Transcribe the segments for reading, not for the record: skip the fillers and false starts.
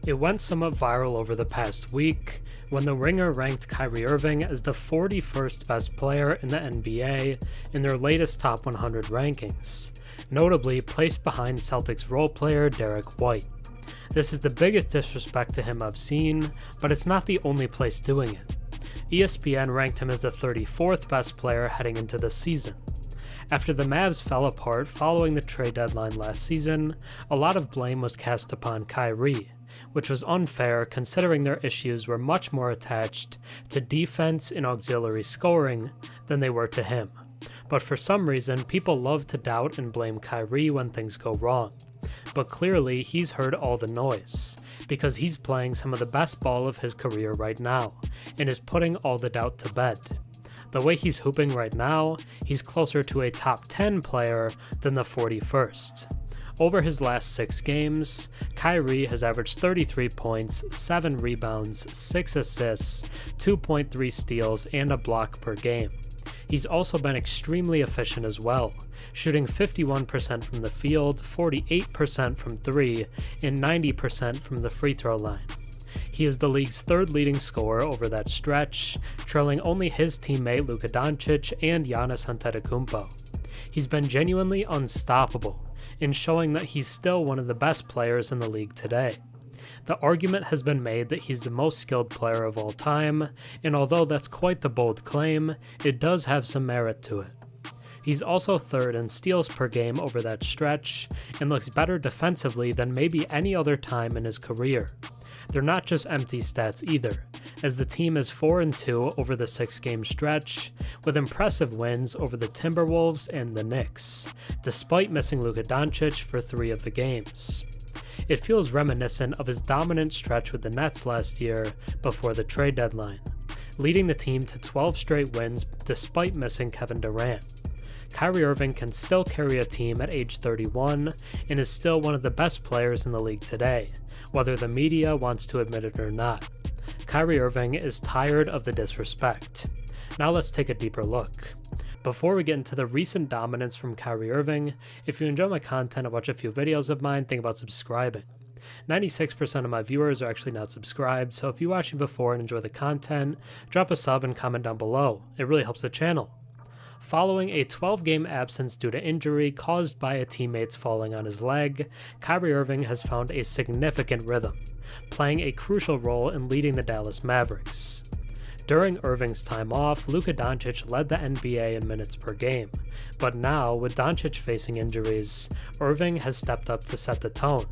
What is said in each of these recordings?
It went somewhat viral over the past week when The Ringer ranked Kyrie Irving as the 41st best player in the NBA in their latest top 100 rankings, notably placed behind Celtics role player Derrick White. This is the biggest disrespect to him I've seen, but it's not the only place doing it. ESPN ranked him as the 34th best player heading into the season. After the Mavs fell apart following the trade deadline last season, a lot of blame was cast upon Kyrie, which was unfair considering their issues were much more attached to defense and auxiliary scoring than they were to him. But for some reason, people love to doubt and blame Kyrie when things go wrong. But clearly, he's heard all the noise, because he's playing some of the best ball of his career right now, and is putting all the doubt to bed. The way he's hooping right now, he's closer to a top 10 player than the 41st. Over his last 6 games, Kyrie has averaged 33 points, 7 rebounds, 6 assists, 2.3 steals, and a block per game. He's also been extremely efficient as well, shooting 51% from the field, 48% from 3, and 90% from the free throw line. He is the league's third leading scorer over that stretch, trailing only his teammate Luka Doncic and Giannis Antetokounmpo. He's been genuinely unstoppable, in showing that he's still one of the best players in the league today. The argument has been made that he's the most skilled player of all time, and although that's quite the bold claim, it does have some merit to it. He's also third in steals per game over that stretch, and looks better defensively than maybe any other time in his career. They're not just empty stats either, as the team is 4-2 over the 6-game stretch, with impressive wins over the Timberwolves and the Knicks, despite missing Luka Doncic for 3 of the games. It feels reminiscent of his dominant stretch with the Nets last year before the trade deadline, leading the team to 12 straight wins despite missing Kevin Durant. Kyrie Irving can still carry a team at age 31 and is still one of the best players in the league today, whether the media wants to admit it or not. Kyrie Irving is tired of the disrespect. Now let's take a deeper look. Before we get into the recent dominance from Kyrie Irving, if you enjoy my content and watch a few videos of mine, think about subscribing. 96% of my viewers are actually not subscribed, so if you watched me before and enjoy the content, drop a sub and comment down below. It really helps the channel. Following a 12-game absence due to injury caused by a teammate's falling on his leg, Kyrie Irving has found a significant rhythm, playing a crucial role in leading the Dallas Mavericks. During Irving's time off, Luka Doncic led the NBA in minutes per game, but now, with Doncic facing injuries, Irving has stepped up to set the tone.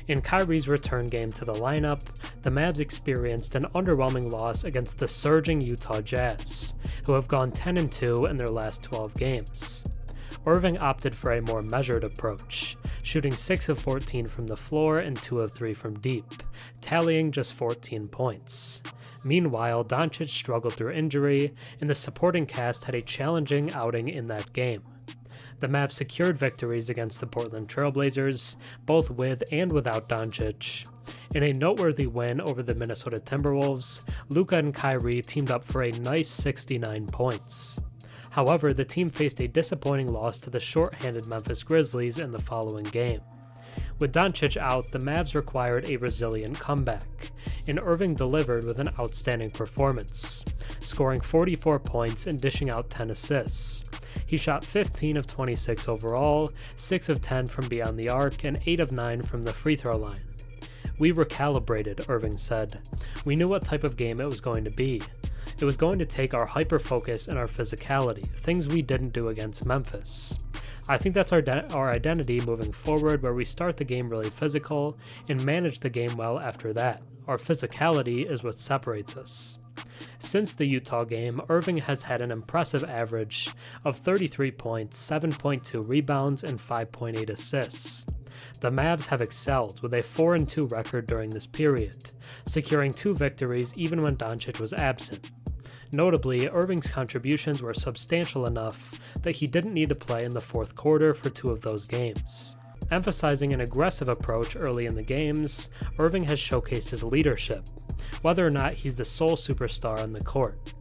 In Kyrie's return game to the lineup, the Mavs experienced an underwhelming loss against the surging Utah Jazz, who have gone 10-2 in their last 12 games. Irving opted for a more measured approach, shooting 6 of 14 from the floor and 2 of 3 from deep, tallying just 14 points. Meanwhile, Doncic struggled through injury, and the supporting cast had a challenging outing in that game. The Mavs secured victories against the Portland Trail Blazers, both with and without Doncic. In a noteworthy win over the Minnesota Timberwolves, Luka and Kyrie teamed up for a nice 69 points. However, the team faced a disappointing loss to the short-handed Memphis Grizzlies in the following game. With Doncic out, the Mavs required a resilient comeback, and Irving delivered with an outstanding performance, scoring 44 points and dishing out 10 assists. He shot 15 of 26 overall, 6 of 10 from beyond the arc, and 8 of 9 from the free throw line. "We recalibrated," Irving said. "We knew what type of game it was going to be. It was going to take our hyper-focus and our physicality, things we didn't do against Memphis. I think that's our identity moving forward, where we start the game really physical and manage the game well after that. Our physicality is what separates us." Since the Utah game, Irving has had an impressive average of 33 points, 7.2 rebounds, and 5.8 assists. The Mavs have excelled with a 4-2 record during this period, securing 2 victories even when Doncic was absent. Notably, Irving's contributions were substantial enough that he didn't need to play in the fourth quarter for 2 of those games. Emphasizing an aggressive approach early in the games, Irving has showcased his leadership, whether or not he's the sole superstar on the court.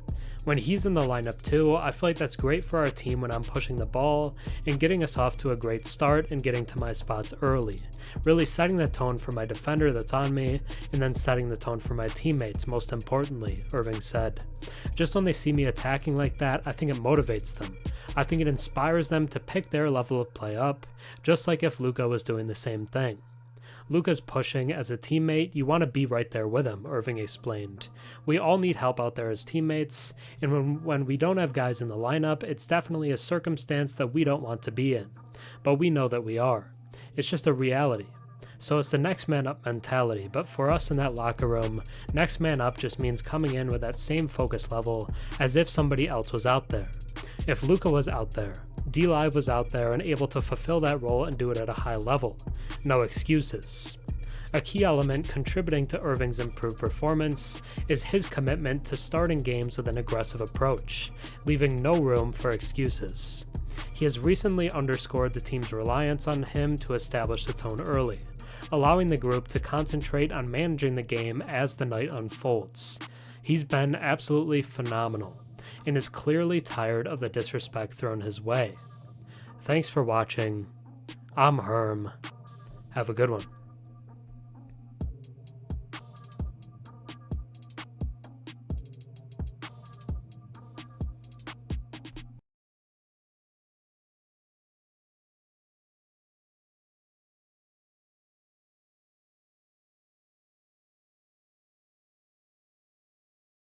When he's in the lineup too, I feel like that's great for our team when I'm pushing the ball and getting us off to a great start and getting to my spots early, really setting the tone for my defender that's on me, and then setting the tone for my teammates, most importantly, Irving said. Just when they see me attacking like that, I think it motivates them. I think it inspires them to pick their level of play up, just like if Luka was doing the same thing. Luka's pushing as a teammate, you want to be right there with him, Irving explained. We all need help out there as teammates, and when we don't have guys in the lineup, it's definitely a circumstance that we don't want to be in. But we know that we are. It's just a reality. So it's the next man up mentality, but for us in that locker room, next man up just means coming in with that same focus level as if somebody else was out there. If Luka was out there, D-Live was out there and able to fulfill that role and do it at a high level. No excuses. A key element contributing to Irving's improved performance is his commitment to starting games with an aggressive approach, leaving no room for excuses. He has recently underscored the team's reliance on him to establish the tone early, allowing the group to concentrate on managing the game as the night unfolds. He's been absolutely phenomenal, and is clearly tired of the disrespect thrown his way. Thanks for watching. I'm Herm. Have a good one.